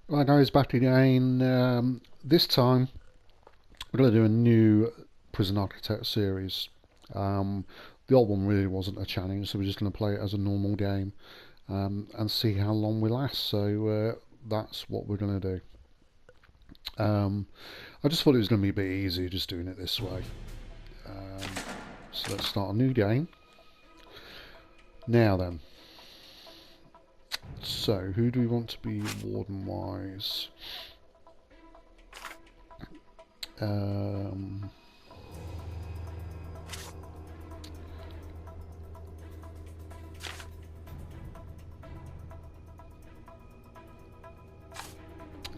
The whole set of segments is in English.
Right guys, back again. This time we're going to do a new Prison Architect series. Um, the old one really wasn't a challenge, so we're just going to play it as a normal game and see how long we last. So that's what we're going to do. I just thought it was going to be a bit easier just doing it this way. Um, so let's start a new game. Now then, so who do we want to be warden-wise? Um,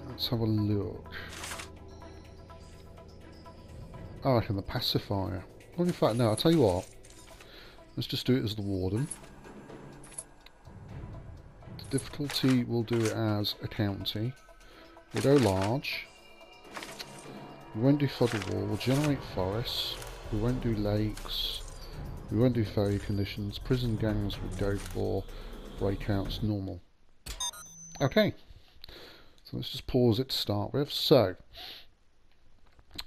let's have a look. I reckon the pacifier. Well, in fact, no, I'll tell you what. Let's just do it as the warden. The difficulty, we'll do it as a county. We'll go large. We won't do fodder wall. We'll generate forests. We won't do lakes. We won't do failure conditions. Prison gangs would go for breakouts normal. Okay. So let's just pause it to start with. So,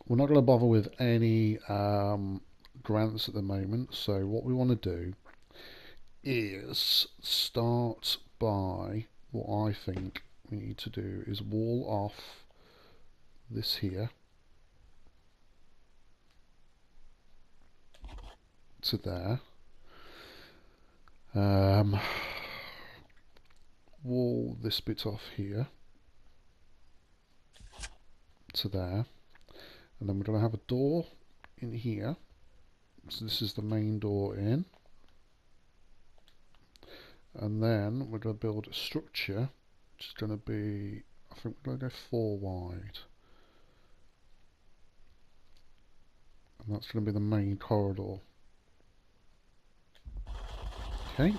we're not going to bother with any grants at the moment. So what we want to do is start by what I think we need to do is wall off this here to there. Wall this bit off here to there, and then we're going to have a door in here. So this is the main door in, and then we're going to build a structure which is going to be, I think we're going to go 4 wide, and that's going to be the main corridor. Okay,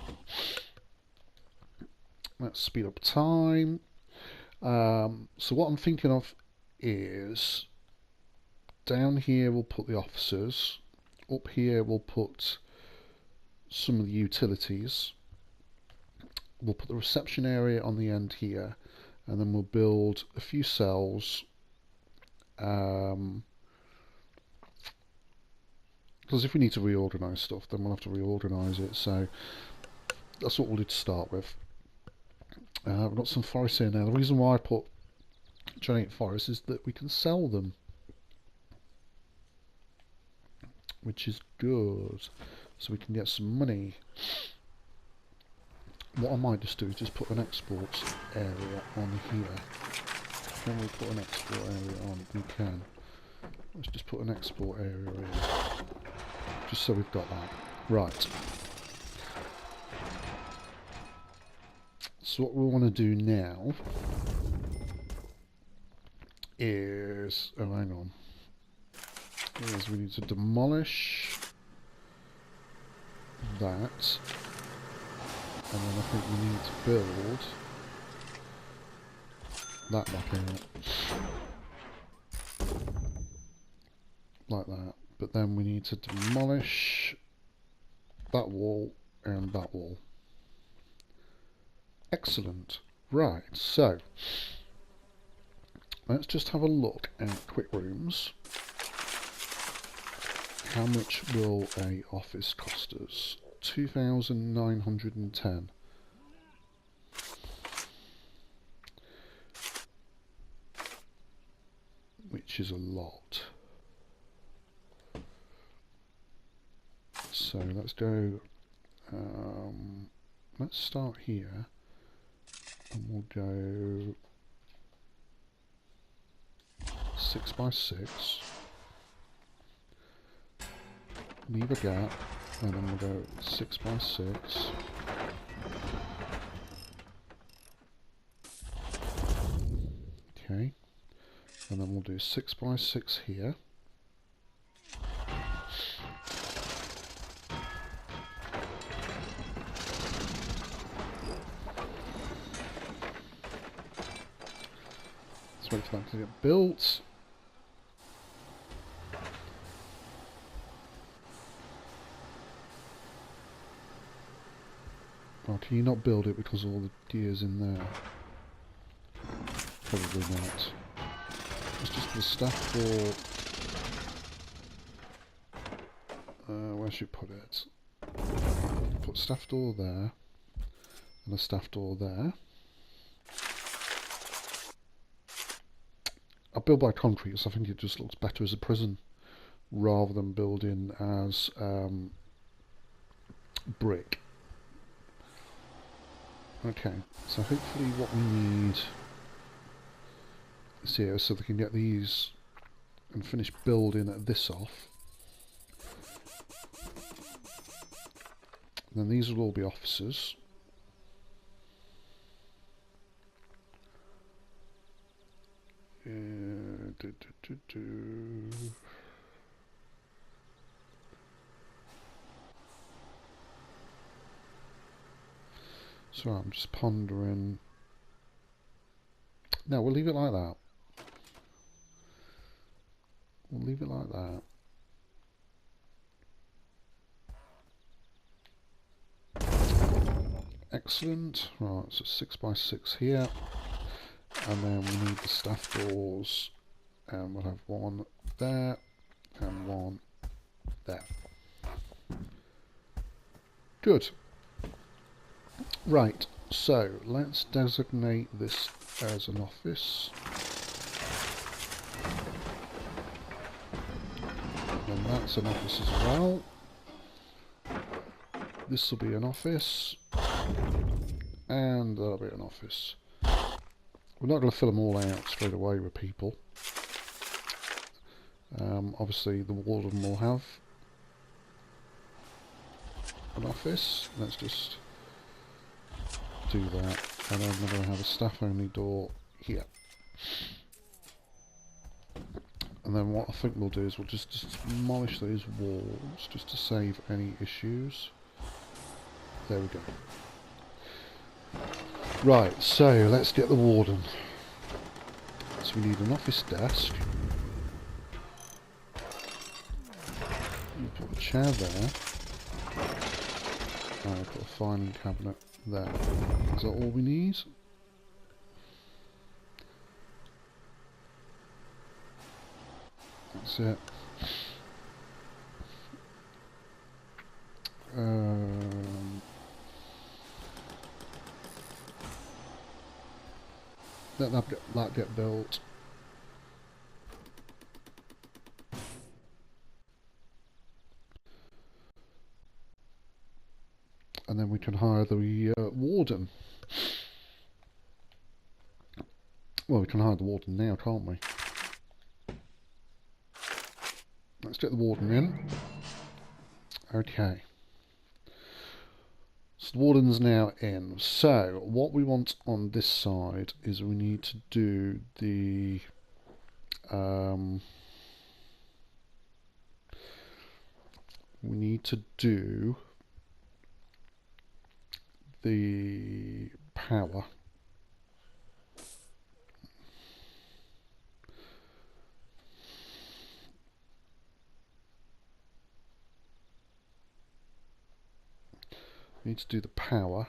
let's speed up time. So what I'm thinking of is down here we'll put the officers, up here we'll put some of the utilities, we'll put the reception area on the end here, and then we'll build a few cells, because if we need to reorganise stuff then we'll have to reorganise it, so that's what we'll do to start with. We've got some forests here now. The reason why I put giant forests is that we can sell them, which is good, so we can get some money. What I might just do is just put an export area on here. Can we put an export area on? We can. Let's just put an export area in, just so we've got that. Right. So what we want to do now is, oh hang on, is we need to demolish that, and then I think we need to build that back out, like that. But then we need to demolish that wall and that wall. Excellent. Right, so let's just have a look at quick rooms. How much will a office cost us? 2,910. Which is a lot. So let's go, let's start here, and we'll go 6 by 6, leave a gap, and then we'll go 6 by 6, okay, and then we'll do 6 by 6 here. Let's wait for that to get built. Oh, can you not build it because all the gear's in there? Probably not. Let's just put a staff door. Where should we put it? Put a staff door there, and a staff door there. I build by concrete because I think it just looks better as a prison rather than building as brick. Okay, so hopefully what we need is here so they can get these and finish building this off. And then these will all be offices. So I'm just pondering. No, we'll leave it like that. We'll leave it like that. Excellent. Right, so 6 by 6 here. And then we need the staff doors. And we'll have one there and one there. Good. Right, so let's designate this as an office. And that's an office as well. This will be an office. And that'll be an office. We're not going to fill them all out straight away with people. Obviously the warden will have an office. Let's just do that. And then we're going to have a staff only door here. And then what I think we'll do is we'll just demolish those walls just to save any issues. There we go. Right, so let's get the warden. So we need an office desk. We'll put a chair there. And we'll put a filing cabinet there. Is that all we need? That's it. Let that get built. And then we can hire the warden. Well, we can hire the warden now, can't we? Let's get the warden in. Okay. So the warden's now in. So what we want on this side is we need to do the power. We need to do the power.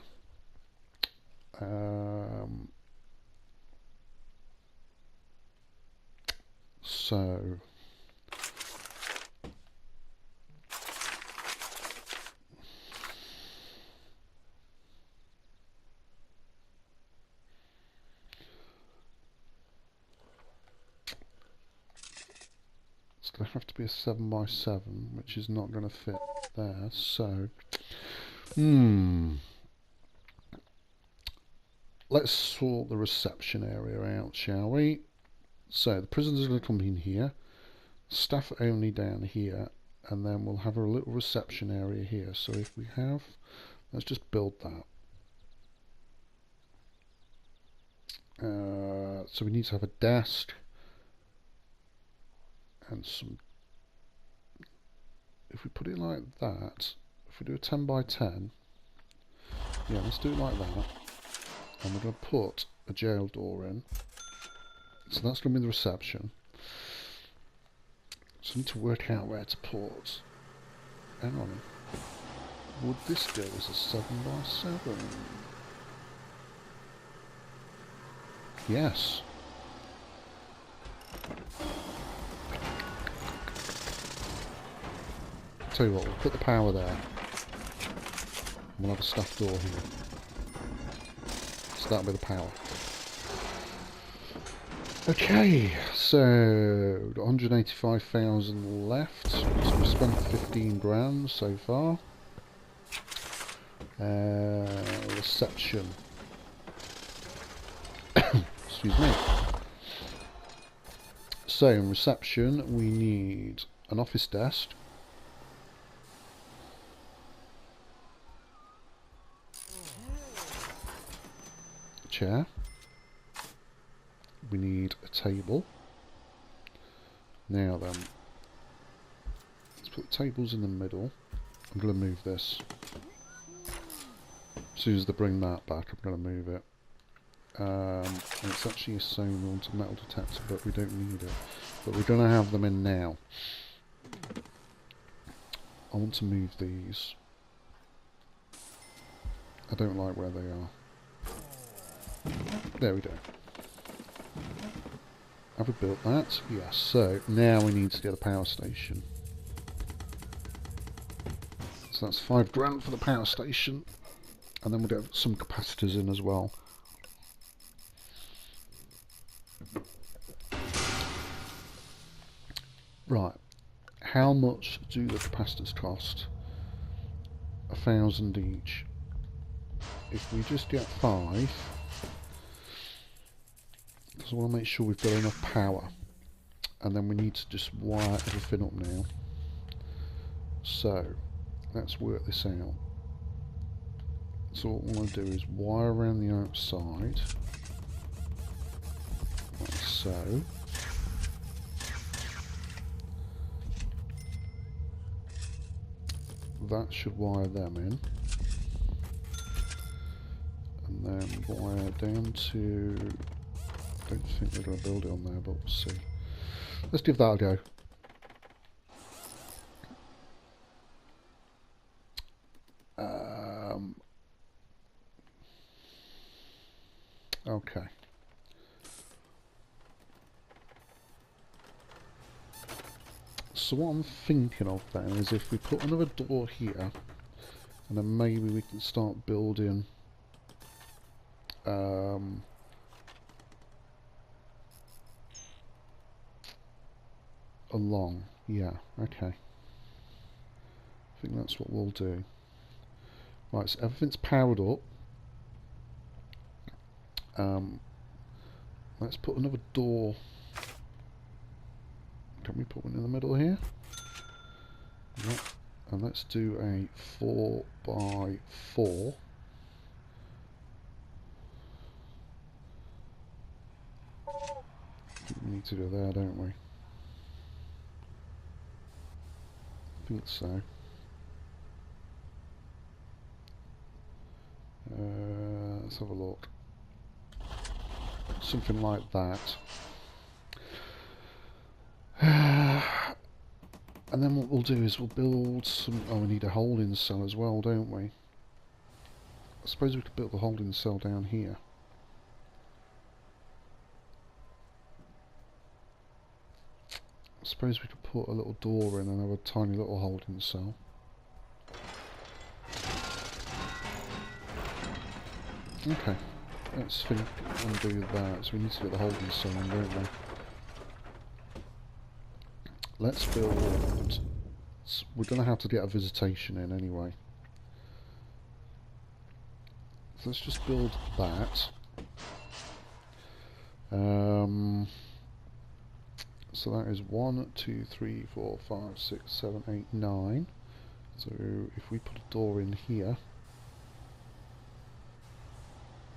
So it's going to have to be a 7 by 7, which is not going to fit there. So let's sort the reception area out, shall we? So the prisoners are going to come in here, staff only down here, and then we'll have a little reception area here. So if we have, let's just build that. So we need to have a desk and some. If we put it like that, if we do a 10 by 10, yeah, let's do it like that. And we're going to put a jail door in. So that's going to be the reception. So I need to work out where to put. Hang on. Would this go as a 7 by 7? Yes. tell you what, we'll put the power there. We'll have a staff door here. So that'll be the power. Okay, so 185,000 left. So we've spent 15 grand so far. Reception. Excuse me. So in reception we need an office desk. A chair. We need a table. Now then, let's put the tables in the middle. I'm going to move this. As soon as they bring that back, I'm going to move it. It's actually a sewn onto metal detector, but we don't need it. But we're going to have them in now. I want to move these. I don't like where they are. There we go. Have we built that? Yes. So now we need to get a power station. So that's 5 grand for the power station. And then we'll get some capacitors in as well. Right. How much do the capacitors cost? 1,000 each. If we just get 5, because I want to make sure we've got enough power. And then we need to just wire everything up now. So, let's work this out. So what we want to do is wire around the outside, like so. That should wire them in. And then wire down to... I don't think they're going to build it on there, but we'll see. Let's give that a go. Okay. So what I'm thinking of then is if we put another door here, and then maybe we can start building along. Yeah, okay. I think that's what we'll do. Right, so everything's powered up. Let's put another door. Can we put one in the middle here? Yep. And let's do a 4 by 4. We need to do there, don't we? I think so. Let's have a look. Something like that. And then what we'll do is we'll build some... Oh, we need a holding cell as well, don't we? I suppose we could build the holding cell down here. I suppose we could put a little door in and have a tiny little holding cell. Okay, let's think and do that. So we need to get the holding cell in, don't we? Let's build... We're going to have to get a visitation in anyway. So let's just build that. So that is 1, 2, 3, 4, 5, 6, 7, 8, 9. So if we put a door in here...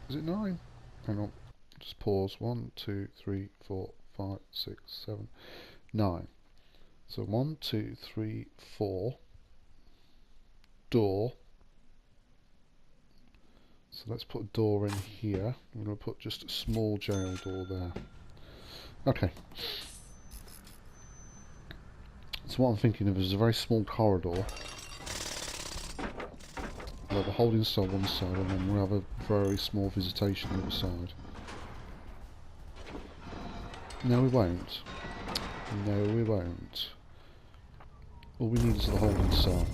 Is it 9? Hang on. Just pause. 1, 2, 3, 4, 5, 6, 7, 9. So 1, 2, 3, 4. Door. So let's put a door in here. I'm going to put just a small jail door there. Okay. So what I'm thinking of is a very small corridor. We'll have a holding cell on one side and then we'll have a very small visitation on the other side. No, we won't. No, we won't. All we need is the holding cell.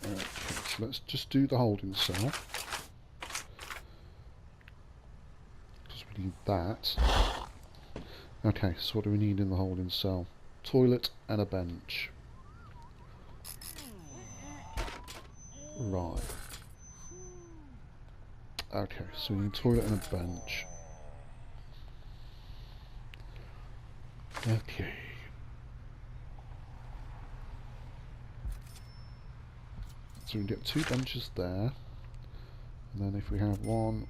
Okay, so let's just do the holding cell. Because we need that. Okay, so what do we need in the holding cell? Toilet and a bench. Right. Okay, so we need a toilet and a bench. Okay. So we can get 2 benches there. And then if we have 1,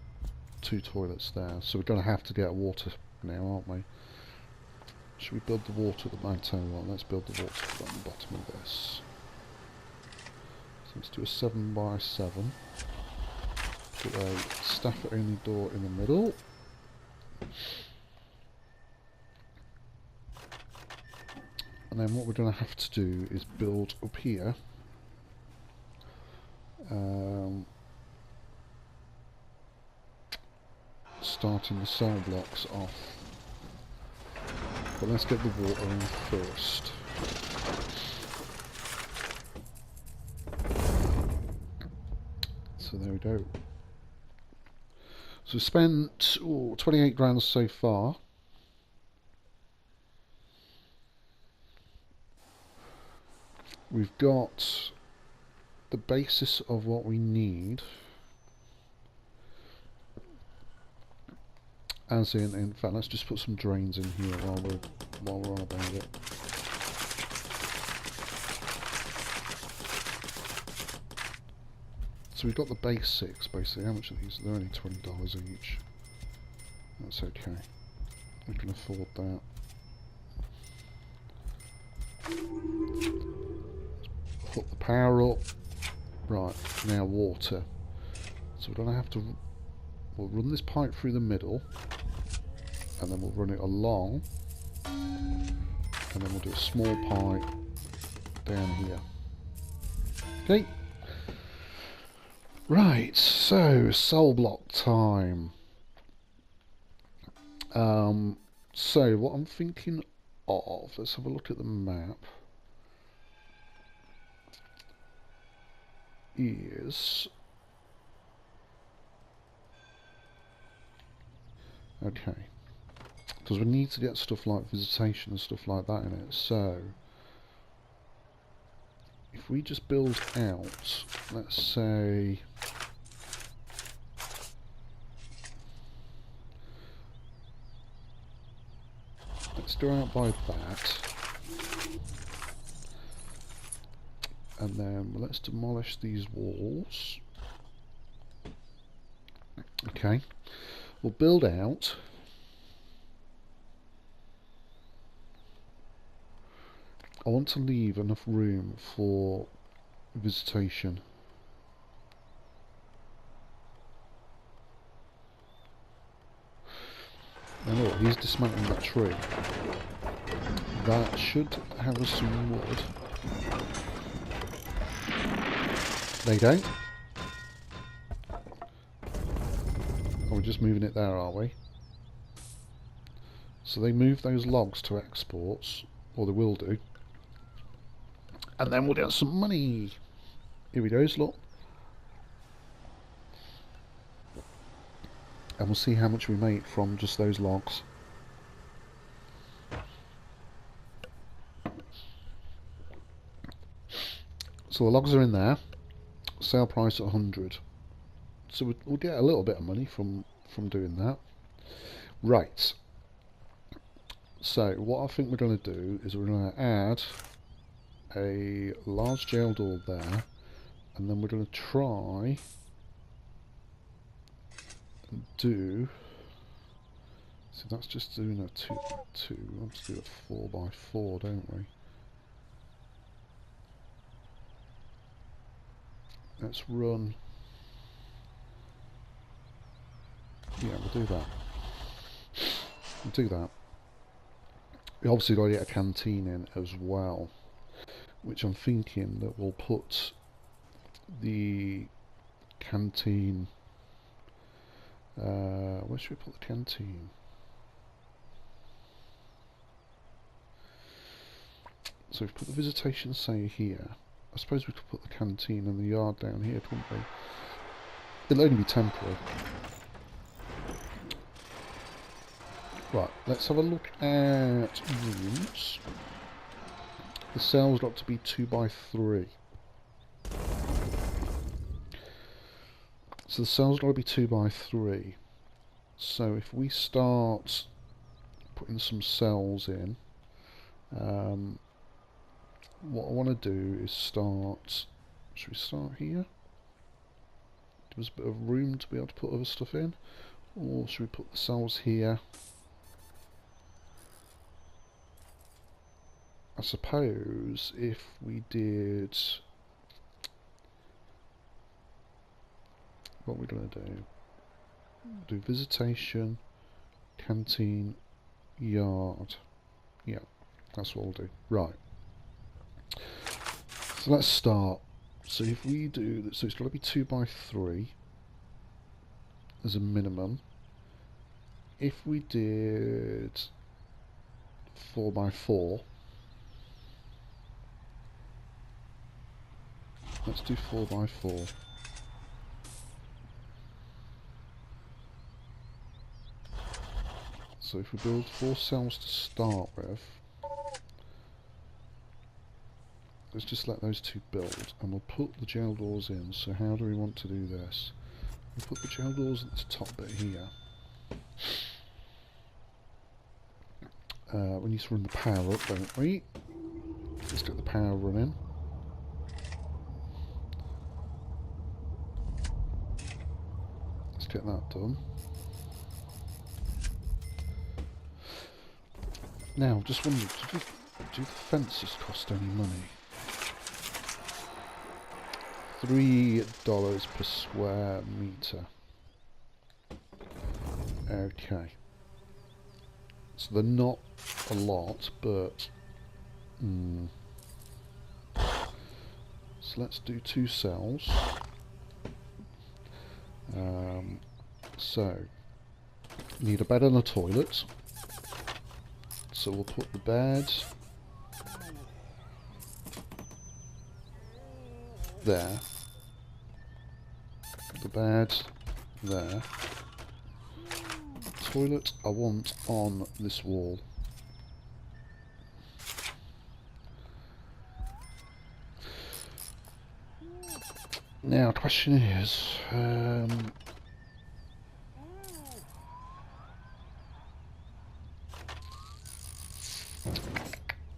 2 toilets there. So we're going to have to get water now, aren't we? Should we build the water at the bottom? Well, let's build the water at the bottom of this. So let's do a 7 by 7. Put a staff only door in the middle. And then what we're going to have to do is build up here. Starting the cell blocks off. But let's get the water in first. So there we go. So we spent 28 grand so far. We've got the basis of what we need. As in fact, let's just put some drains in here while we're on about it. So we've got the basics basically. How much are these? They're only $20 each. That's okay. We can afford that. Put the power up. Right, now water. So we're gonna have to. We'll run this pipe through the middle, and then we'll run it along, and then we'll do a small pipe down here. Okay. Right, so cell block time. So what I'm thinking of, let's have a look at the map, is okay, because we need to get stuff like visitation and stuff like that in it. So if we just build out, let's say let's go out by that, and then let's demolish these walls. Okay, we'll build out. I want to leave enough room for visitation. And look, he's dismantling that tree. That should have us some wood. They don't. Oh, we're just moving it there, are we? So they move those logs to exports, or they will do. And then we'll get some money. Here we go, look. And we'll see how much we make from just those logs. So the logs are in there. Sale price at 100. So we'll get a little bit of money from doing that. Right. So what I think we're going to do is we're going to add a large jail door there, and then we're going to try and do. So that's just doing a 2 by 2. We want to do a 4 by 4, don't we? Let's run. Yeah, we'll do that. We'll do that. We obviously got to get a canteen in as well, which I'm thinking that we'll put the canteen. Where should we put the canteen? So if we put the visitation, say, here, I suppose we could put the canteen and the yard down here, couldn't we? It'll only be temporary. Right, let's have a look at rooms. The cells got to be 2 by 3. So the cells got to be 2 by 3. So if we start putting some cells in, what I want to do is start. Should we start here? Give us a bit of room to be able to put other stuff in, or should we put the cells here? I suppose if we did, what we're going to do visitation, canteen, yard. Yeah, that's what we'll do. Right. So let's start. So if we do, so it's got to be 2 by 3 as a minimum. If we did 4 by 4, let's do 4 by 4. So if we build 4 cells to start with, let's just let those 2 build, and we'll put the jail doors in. So how do we want to do this? We'll put the jail doors at the top bit here. We need to run the power up, don't we? Let's get the power running. Let's get that done. Now, just wondering, do the fences cost any money? $3 per square meter. Okay. So they're not a lot, but so let's do 2 cells. So need a bed and a toilet. So we'll put the bed there. The bed there. Toilet I want on this wall. Now, the question is,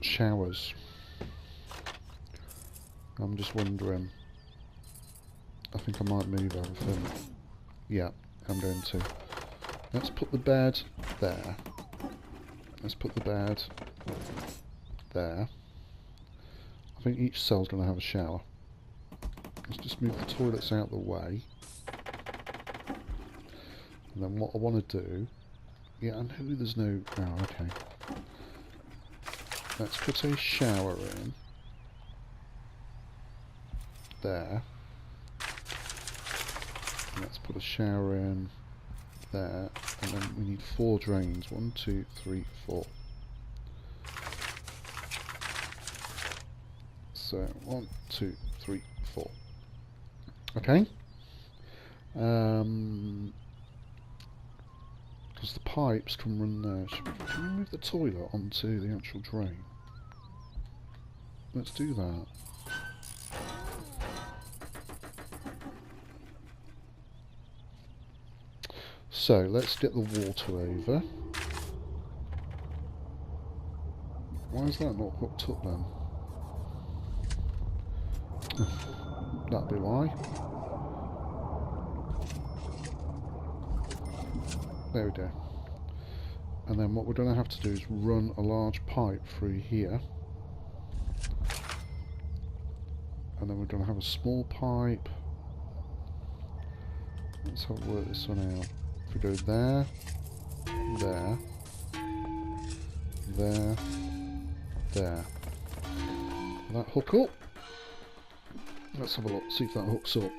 showers. I'm just wondering. I think I might move everything. Yeah, I'm going to. Let's put the bed there. Let's put the bed there. I think each cell's going to have a shower. Let's just move the toilets out of the way. And then what I want to do... Yeah, I know there's no... Oh, okay. Let's put a shower in. There. And let's put a shower in there. And then we need 4 drains. 1, 2, 3, 4. So, 1, 2, 3, 4. Okay. Because the pipes can run there. Can we move the toilet onto the actual drain? Let's do that. So, let's get the water over. Why is that not hooked up then? That'd be why. There we go. And then what we're going to have to do is run a large pipe through here. And then we're going to have a small pipe. Let's have a work this one out. If we go there, there, there, there. Will that hook up? Let's have a look, see if that hooks up.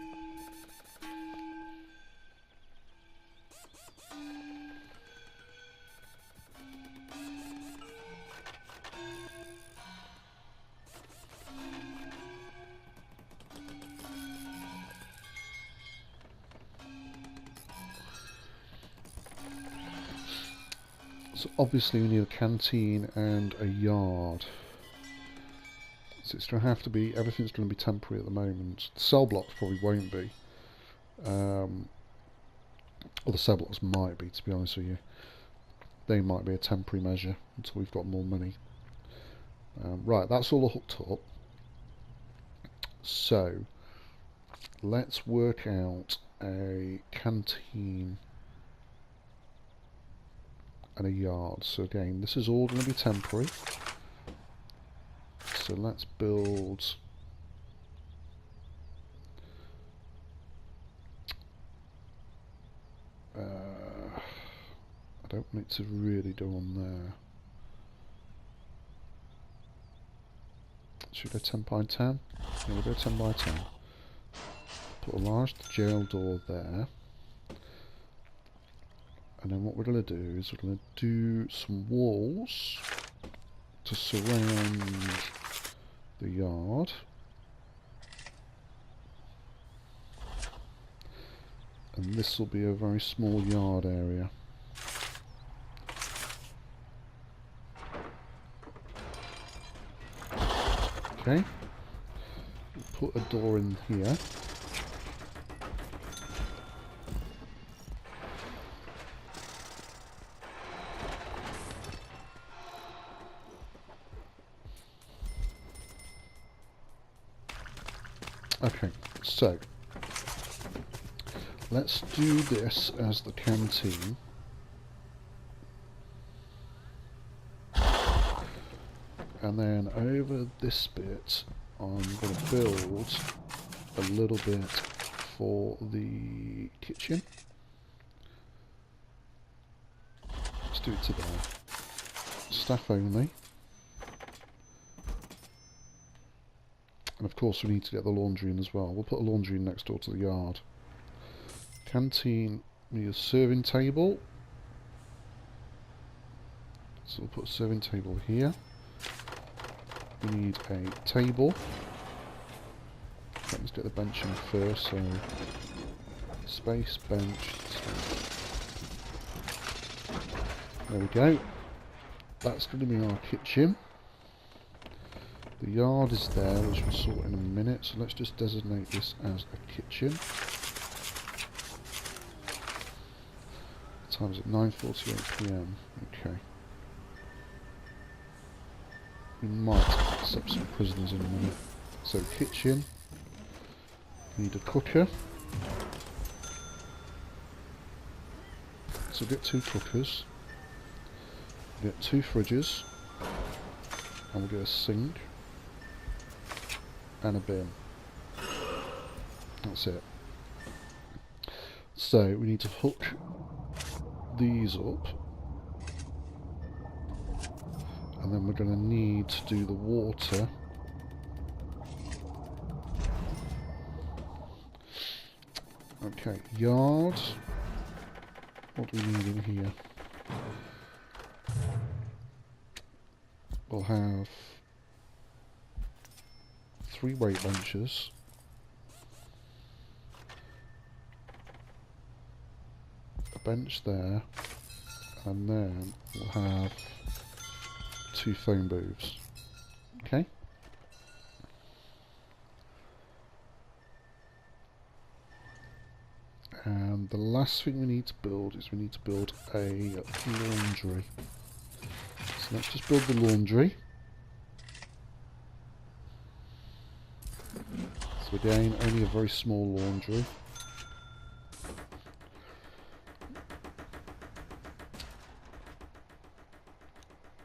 So obviously we need a canteen and a yard. So it's going to have to be, everything's going to be temporary at the moment. The cell blocks probably won't be. Or the cell blocks might be, to be honest with you. They might be a temporary measure until we've got more money. Right, that's all hooked up. So let's work out a canteen and a yard. So again, this is all going to be temporary. So let's build I don't want it to really go on there. Should we go 10 by 10? Yeah, we'll go 10 by 10. Put a large jail door there. And then what we're going to do is we're going to do some walls to surround the yard. And this will be a very small yard area. Okay, put a door in here. Okay, so let's do this as the canteen. And then over this bit, I'm going to build a little bit for the kitchen. Let's do it to there. Staff only. And of course we need to get the laundry in as well. We'll put a laundry in next door to the yard. Canteen, we need a serving table. So we'll put a serving table here. We need a table. Let's get the bench in first, so space, bench, space. There we go. That's going to be our kitchen. The yard is there, which we'll sort in a minute, so let's just designate this as a kitchen. What time is it? 9:48 PM. Okay. We might accept some prisoners in a minute. So kitchen, need a cooker. So get 2 cookers, we'll get 2 fridges, and we'll get a sink and a bin. That's it. So we need to hook these up. And then we're going to need to do the water. Okay, yard. What do we need in here? We'll have 3 weight benches. A bench there. And then we'll have 2 phone booths. Okay. And the last thing we need to build is we need to build a laundry. So let's just build the laundry. So again, only a very small laundry.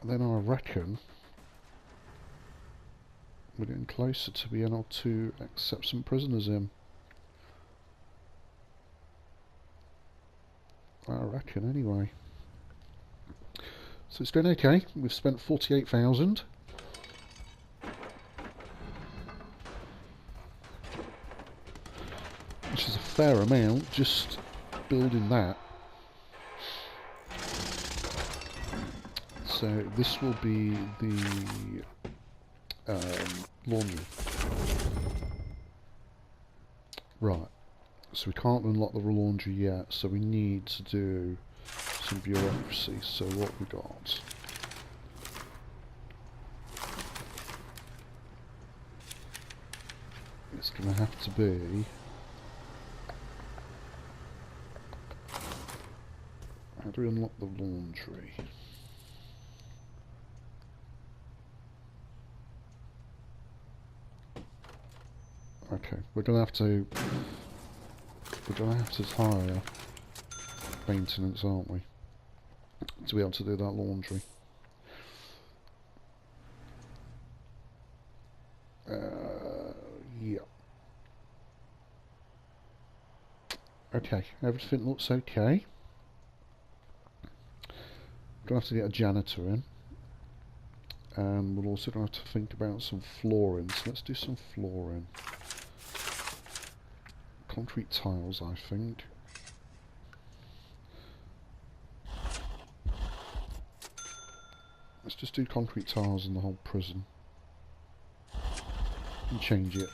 And then I reckon we're getting closer to being able to accept some prisoners in. I reckon anyway. So it's going okay. We've spent 48,000. Which is a fair amount, just building that. So this will be the laundry. Right. So we can't unlock the laundry yet, so we need to do some bureaucracy. So what we got? It's going to have to be... How do we unlock the laundry? Okay, we're going to have to... We're going to have to hire maintenance, aren't we? To be able to do that laundry. Yeah. Okay, everything looks okay. We're going to have to get a janitor in. And we're also going to have to think about some flooring. So let's do some flooring. Concrete tiles, I think. Let's just do concrete tiles in the whole prison. And change it.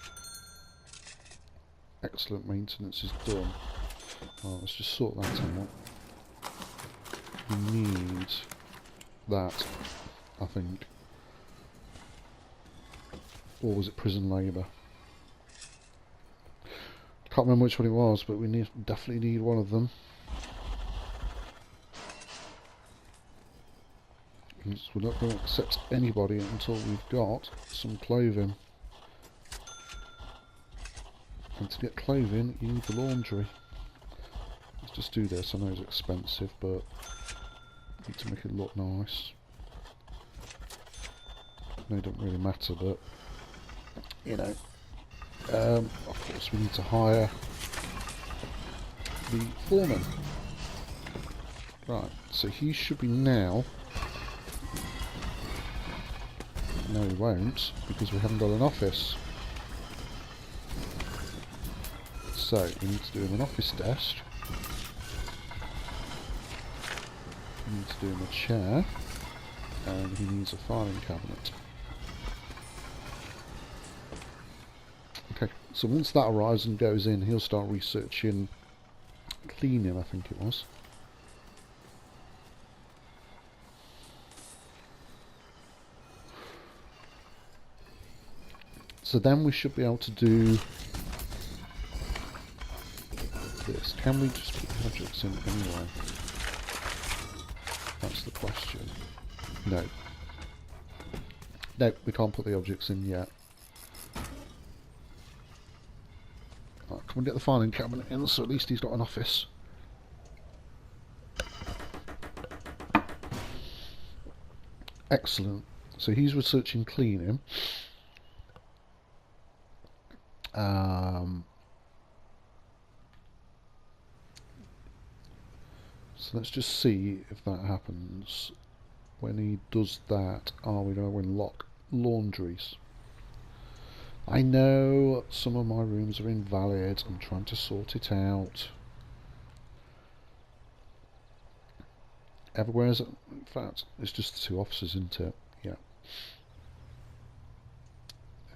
Excellent, maintenance is done. Right, let's just sort that out. We need that, I think. Or was it prison labour? Can't remember which one it was, but we definitely need one of them. Because we're not going to accept anybody until we've got some clothing. And to get clothing, you need the laundry. Let's just do this. I know it's expensive, but I need to make it look nice. No, it don't really matter, but you know. Of course, we need to hire the foreman. Right, so he should be now. No, he won't, because we haven't got an office. So, we need to do him an office desk. We need to do him a chair. And he needs a filing cabinet. Okay, so once that arrives and goes in, he'll start researching cleaning, I think it was. So then we should be able to do this. Can we just put the objects in anyway? That's the question. No. No, we can't put the objects in yet. Right, can we get the filing cabinet in so at least he's got an office? Excellent. So he's researching cleaning. So let's just see if that happens. When he does that, are we going to unlock laundries? I know some of my rooms are invalid. I'm trying to sort it out. Everywhere's, in fact, it's just the two offices, isn't it? Yeah.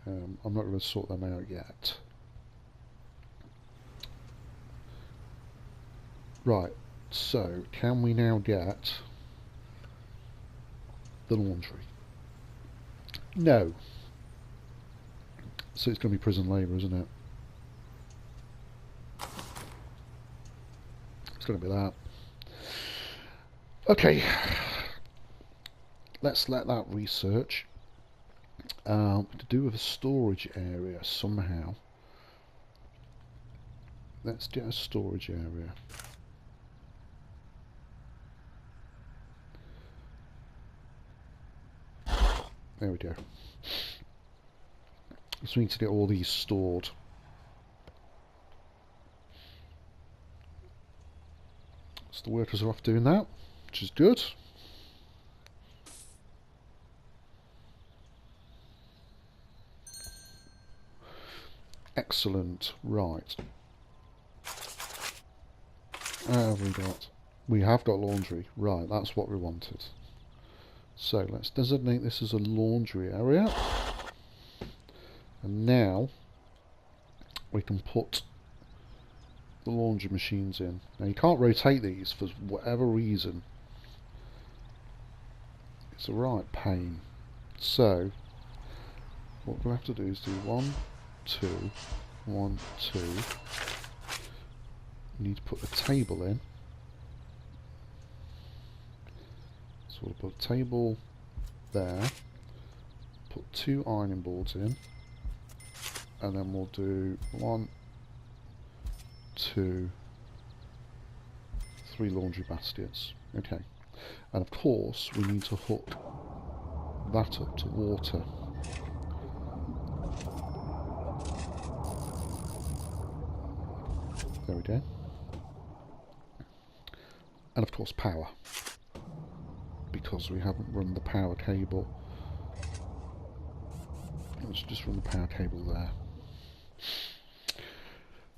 I'm not going to sort them out yet. Right, so can we now get the laundry? No. So it's going to be prison labour, isn't it? It's going to be that. Okay. Let's let that research. To do with a storage area somehow. Let's get a storage area. There we go. So we need to get all these stored. So the workers are off doing that, which is good. Excellent. Right. What have we got? We have got laundry. Right, that's what we wanted. So let's designate this as a laundry area. And now we can put the laundry machines in. Now you can't rotate these for whatever reason. It's a right pain. So what we'll have to do is do 1, 2, 1, 2. We need to put a table in. So we'll put a table there. Put 2 ironing boards in. And then we'll do 1, 2, 3 laundry baskets. Okay. And of course we need to hook that up to water. There we go. And of course power, because we haven't run the power cable. Let's just run the power cable there.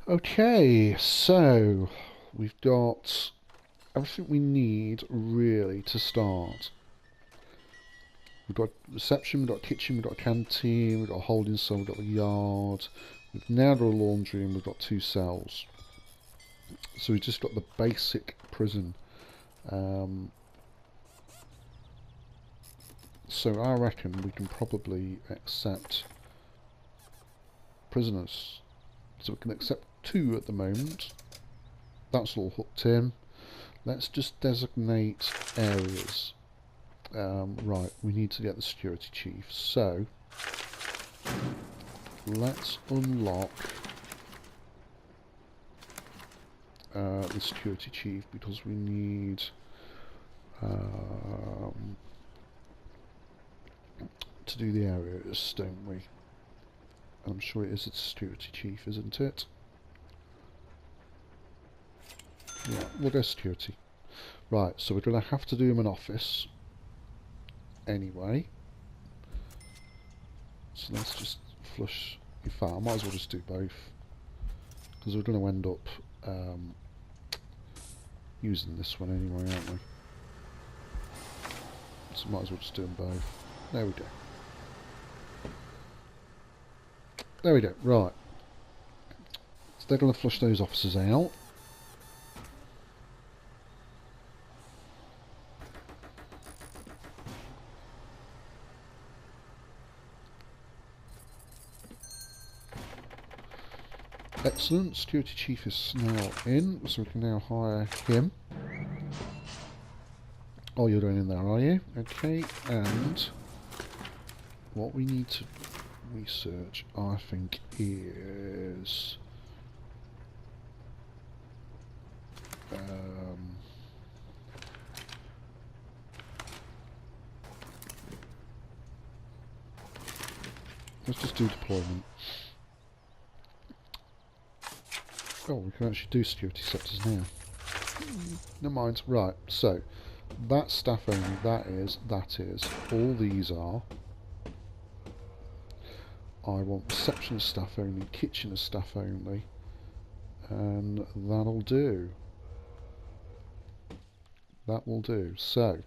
Okay, so we've got everything we need really to start. We've got reception, we've got kitchen, we've got a canteen, we've got a holding cell, we've got the yard, we've now got a laundry, and we've got 2 cells. So we've just got the basic prison. So I reckon we can probably accept prisoners. So we can accept 2 at the moment. That's all hooked in. Let's just designate areas. Right, we need to get the security chief. So let's unlock the security chief, because we need to do the areas, don't we? And I'm sure it is the security chief, isn't it? Yeah, we'll go security. Right, so we're going to have to do him an office anyway. So let's just flush. In fact, I might as well just do both, because we're going to end up using this one anyway, aren't we? So might as well just do them both. There we go. There we go. Right. So they're going to flush those officers out. Excellent. Security chief is now in, so we can now hire him. Oh, you're going in there, are you? Okay, and what we need to research, I think, is let's just do deployment. Oh, we can actually do security sectors now. Never mind. Right, so that staff only, that is, all these are. I want reception staff only, kitchen staff only, and that'll do. That will do. So,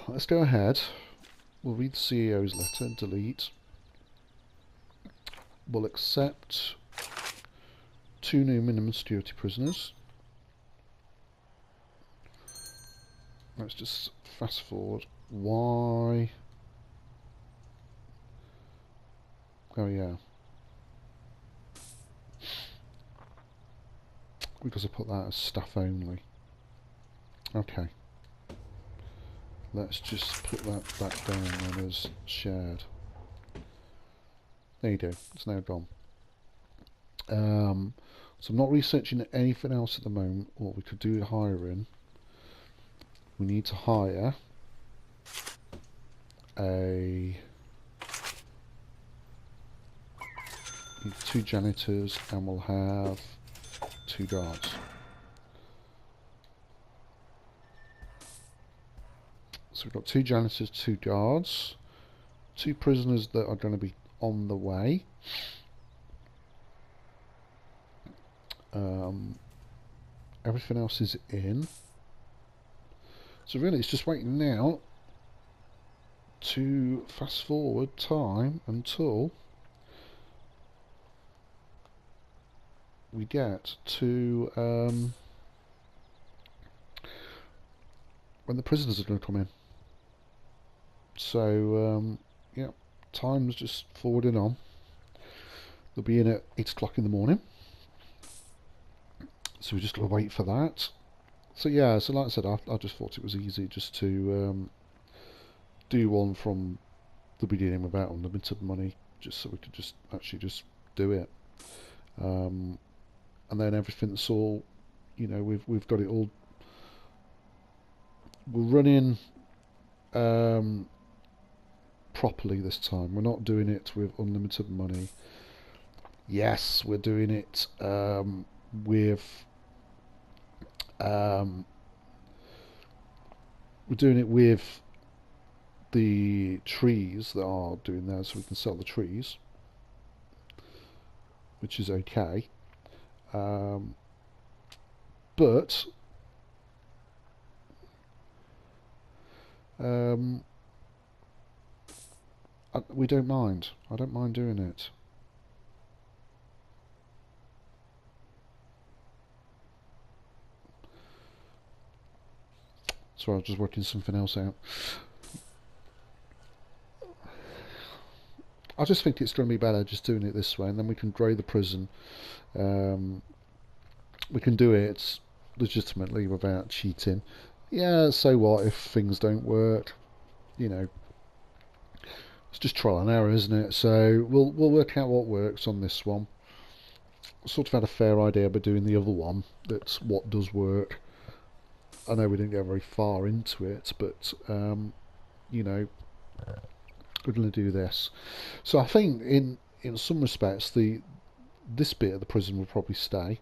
let's go ahead. We'll read the CEO's letter, delete. We'll accept 2 new minimum security prisoners. Let's just fast forward. Why? Oh yeah. Because I put that as staff only. Okay. Let's just put that back down then as shared. There you go. It's now gone. So I'm not researching anything else at the moment. What we could do hiring. We need to hire a 2 janitors, and we'll have 2 guards. So we've got 2 janitors, 2 guards, 2 prisoners that are going to be on the way. Everything else is in. So really it's just waiting now to fast forward time until we get to when the prisoners are going to come in. So yeah, time's just forwarding on. They'll be in at 8 o'clock in the morning. So we just got to wait for that. So yeah, so like I said, I just thought it was easy just to do one from the beginning without unlimited money, just so we could just actually just do it. And then everything's all, you know, we've got it all. We're running properly this time. We're not doing it with unlimited money. Yes, we're doing it with we're doing it with the trees that are doing that, so we can sell the trees, which is okay. But we don't mind. I don't mind doing it. Sorry, I was just working something else out. I just think it's going to be better just doing it this way, and then we can grow the prison. We can do it legitimately without cheating. Yeah, so what if things don't work? You know, it's just trial and error, isn't it? So we'll work out what works on this one. Sort of had a fair idea by doing the other one. That's what does work. I know we didn't get very far into it, but you know, we're going to do this. So I think in some respects this bit of the prison will probably stay.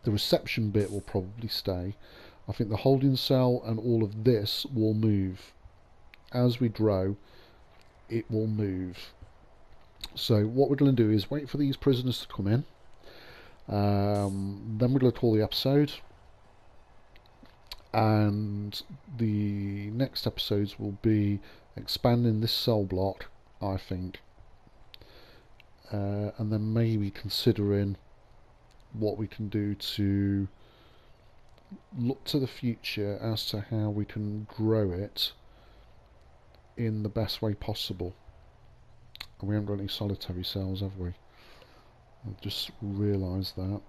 The reception bit will probably stay. I think the holding cell and all of this will move. As we grow, it will move. So what we're going to do is wait for these prisoners to come in. Then we're going to call the episode. And the next episodes will be expanding this cell block, I think. And then maybe considering what we can do to look to the future as to how we can grow it in the best way possible. And we haven't got any solitary cells, have we? I've just realised that.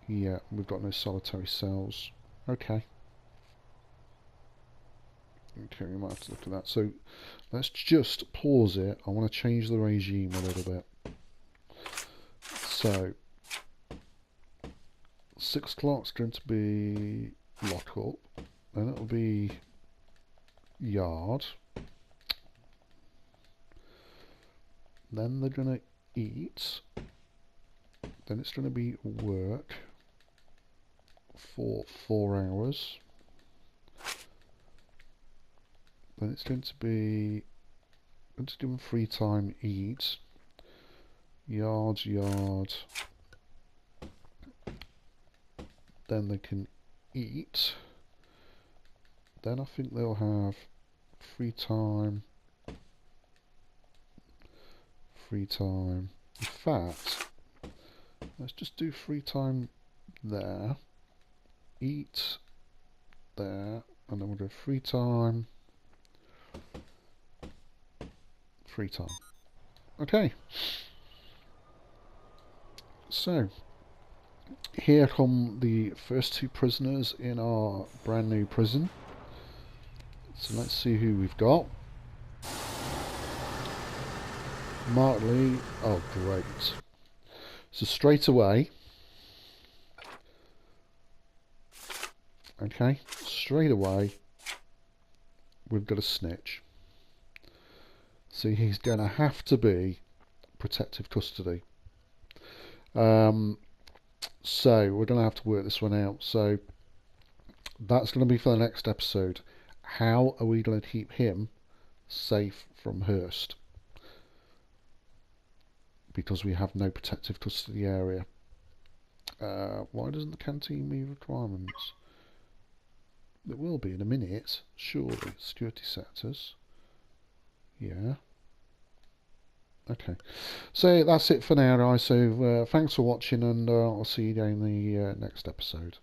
Yeah, we've got no solitary cells. Okay. Okay, we might have to look at that. So let's just pause it. I want to change the regime a little bit. So 6 o'clock's going to be lock up. Then it'll be yard. Then they're going to eat. Then it's going to be work for 4 hours. Then it's going to be doing free time, eat, yard. Then they can eat. Then I think they'll have free time. In fact, let's just do free time there. Eat there, and then we'll do free time. Okay. So, here come the first 2 prisoners in our brand new prison. So let's see who we've got. Mark Lee. Oh, great. So straight away. Okay, straight away we've got a snitch. See, he's going to have to be protective custody. So we're going to have to work this one out. So that's going to be for the next episode. How are we going to keep him safe from Hurst? Because we have no protective custody area. Why doesn't the canteen meet requirements? It will be in a minute, surely. Security sectors. Yeah. Okay. So that's it for now, guys. So thanks for watching, and I'll see you again in the next episode.